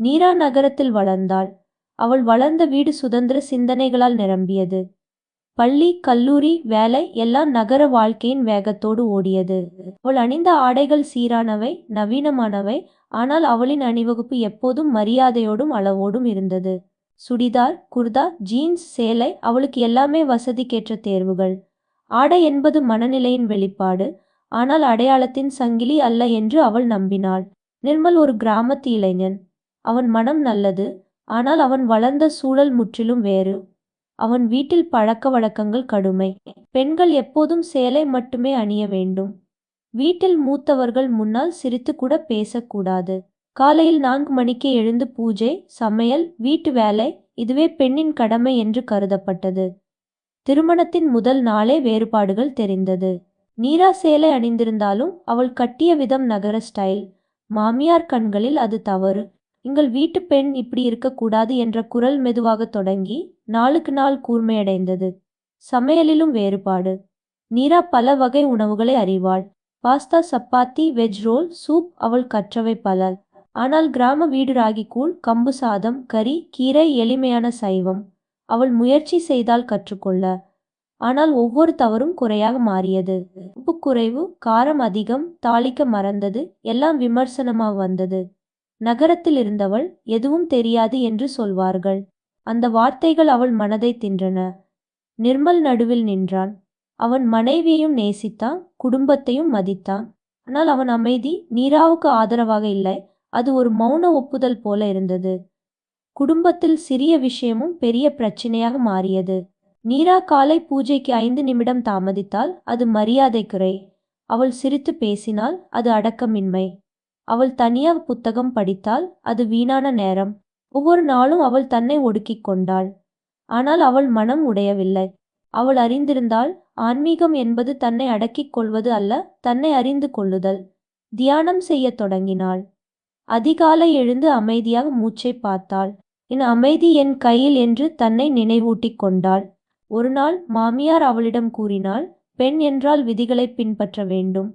நீரா நகரத்தில் வளர்ந்தாள். அவள் வளர்ந்த வீடு சுதந்திர சிந்தனைகளால் நிரம்பியது. பள்ளி, கல்லூரி, வேலை எல்லாம் நகர வாழ்க்கையின் வேகத்தோடு ஓடியது. அவள் அணிந்த ஆடைகள் சீரானவை, நவீனமானவை. ஆனால் அவளின் அணிவகுப்பு எப்போதும் மரியாதையோடும் அளவோடும் இருந்தது. சுடிதார், குர்தா, ஜீன்ஸ், சேலை, அவளுக்கு எல்லாமே வசதிக்கேற்ற தேர்வுகள். ஆடை என்பது மனநிலையின் வெளிப்பாடு, ஆனால் அடையாளத்தின் சங்கிலி அல்ல என்று அவள் நம்பினாள். நிர்மல் ஒரு கிராமத்து இளைஞன். அவன் மனம் நல்லது, ஆனால் அவன் வளர்ந்த சூழல் முற்றிலும் வேறு. அவன் வீட்டில் பழக்க வழக்கங்கள் கடுமை. பெண்கள் எப்போதும் சேலை மட்டுமே அணிய வேண்டும். வீட்டில் மூத்தவர்கள் முன்னால் சிரித்து கூட பேசக்கூடாது. காலையில் 4 மணிக்கே எழுந்து பூஜை, சமையல், வீட்டு வேலை, இதுவே பெண்ணின் கடமை என்று கருதப்பட்டது. திருமணத்தின் முதல் நாளே வேறுபாடுகள் தெரிந்தது. நீரா சேலை அணிந்திருந்தாலும் அவள் கட்டிய விதம் நகர ஸ்டைல். மாமியார் கண்களில் அது தவறு. எங்கள் வீட்டு பெண் இப்படி இருக்கக்கூடாது என்ற குரல் மெதுவாக தொடங்கி நாளுக்கு நாள் கூர்மையடைந்தது. சமையலிலும் வேறுபாடு. நீரா பல வகை உணவுகளை அறிவாள். Pasta, chapati, veg roll, soup, அவள் கற்றவை பல. ஆனால் கிராம வீடு ராகி கூழ், கம்பு சாதம், கறி, கீரை, எளிமையான சைவம். அவள் முயற்சி செய்தால் கற்றுக்கொள்ள. ஆனால் ஒவ்வொரு தவறும் குறையாக மாறியது. உப்பு குறைவு, காரம் அதிகம், தாளிக்க மறந்தது, எல்லாம் விமர்சனமாக வந்தது. நகரத்தில் இருந்தவள் எதுவும் தெரியாது என்று சொல்வார்கள். அந்த வார்த்தைகள் அவள் மனதை தின்றன. நிர்மல் நடுவில் நின்றான். அவன் மனைவியையும் நேசித்தான், குடும்பத்தையும் மதித்தான். ஆனால் அவன் அமைதி நீராவுக்கு ஆதரவாக இல்லை. அது ஒரு மௌன ஒப்புதல் போல இருந்தது. குடும்பத்தில் சிறிய விஷயமும் பெரிய பிரச்சனையாக மாறியது. நீரா காலை பூஜைக்கு 5 நிமிடம் தாமதித்தால் அது மரியாதை குறை. அவள் சிரித்து பேசினால் அது அடக்கமின்மை. அவள் தனியாக புத்தகம் படித்தால் அது வீணான நேரம். ஒவ்வொரு நாளும் அவள் தன்னை ஒடுக்கிக் கொண்டாள். ஆனால் அவள் மனம் உடையவில்லை. அவள் அறிந்திருந்தாள், ஆன்மீகம் என்பது தன்னை அடக்கிக் கொள்வது அல்ல, தன்னை அறிந்து கொள்ளுதல். தியானம் செய்யத் தொடங்கினாள். அதிகாலை எழுந்து அமைதியாக மூச்சை பார்த்தாள். என் அமைதி என் கையில் என்று தன்னை நினைவூட்டிக் கொண்டாள். ஒரு நாள் மாமியார் அவளிடம் கூறினாள், பெண் என்றால் விதிகளை பின்பற்ற வேண்டும்.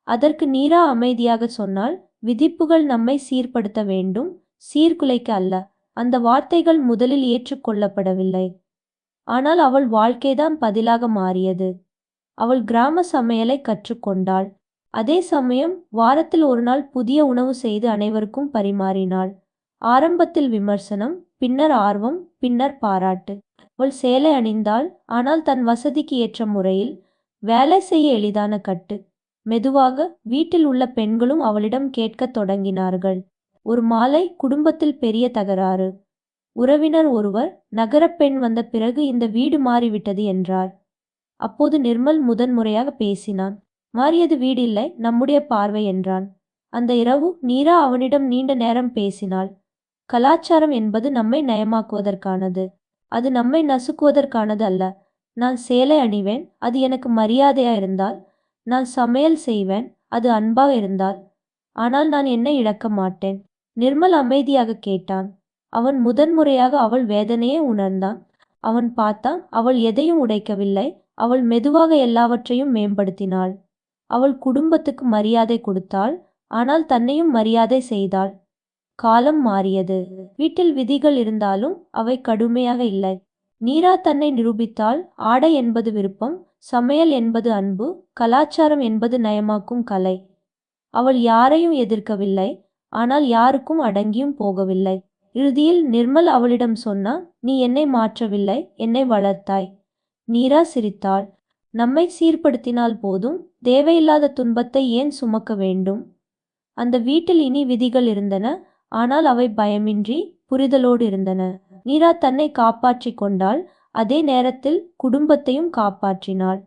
அதற்கு நீரா அமைதியாக சொன்னாள், விதிப்புகள் நம்மை சீர்படுத்த வேண்டும், சீர்குலைக்க அல்ல. அந்த வார்த்தைகள் முதலில் ஏற்றுக்கொள்ளப்படவில்லை. ஆனால் அவள் வாழ்க்கைதான் பதிலாக மாறியது. அவள் கிராம சமையலை கற்றுக்கொண்டாள். அதே சமயம் வாரத்தில் ஒரு நாள் புதிய உணவு செய்து அனைவருக்கும் பரிமாறினாள். ஆரம்பத்தில் விமர்சனம், பின்னர் ஆர்வம், பின்னர் பாராட்டு. அவள் சேலை அணிந்தாள், ஆனால் தன் வசதிக்கு ஏற்ற முறையில். வேலை செய்ய எளிதான கட்டு. மெதுவாக வீட்டில் உள்ள பெண்களும் அவளிடம் கேட்கத் தொடங்கினார்கள். ஒரு மாலை குடும்பத்தில் பெரிய தகராறு. உறவினர் ஒருவர், நகரப் பெண் வந்த பிறகு இந்த வீடு மாறிவிட்டது என்றார். அப்போது நிர்மல் முதன்முறையாக பேசினான். மாறியது வீடு இல்லை, நம்முடைய பார்வை என்றான். அந்த இரவு நீரா அவனிடம் நீண்ட நேரம் பேசினாள். கலாச்சாரம் என்பது நம்மை நயமாக்குவதற்கானது, அது நம்மை நசுக்குவதற்கானது அல்ல. நான் சேலை அணிவேன், அது எனக்கு மரியாதையா இருந்தால். நான் சமையல் செய்வேன், அது அன்பாக இருந்தால். ஆனால் நான் என்னை இழக்க மாட்டேன். நிர்மல் அமைதியாக கேட்டான். அவன் முதன்முறையாக அவள் வேதனையை உணர்ந்தான். அவன் பார்த்தான், அவள் எதையும் உடைக்கவில்லை. அவள் மெதுவாக எல்லாவற்றையும் மேம்படுத்தினாள். அவள் குடும்பத்துக்கு மரியாதை கொடுத்தாள், ஆனால் தன்னையும் மரியாதை செய்தாள். காலம் மாறியது. வீட்டில் விதிகள் இருந்தாலும் அவை கடுமையாக இல்லை. நீரா தன்னை நிரூபித்தாள். ஆடை என்பது விருப்பம், சமையல் என்பது அன்பு, கலாச்சாரம் என்பது நயமாக்கும் கலை. அவள் யாரையும் எதிர்க்கவில்லை, ஆனால் யாருக்கும் அடங்கியும் போகவில்லை. இறுதியில் நிர்மல் அவளிடம் சொன்னா, நீ என்னை மாற்றவில்லை, என்னை வளர்த்தாய். நீரா சிரித்தாள். நம்மை சீர்படுத்தினால் போதும், தேவையில்லாத துன்பத்தை ஏன் சுமக்க வேண்டும்? அந்த வீட்டில் இனி விதிகள் இருந்தன, ஆனால் அவை பயமின்றி புரிதலோடு இருந்தன. நீரா தன்னை காப்பாற்றிக் கொண்டாள், அதே நேரத்தில் குடும்பத்தையும் காப்பாற்றினாள்.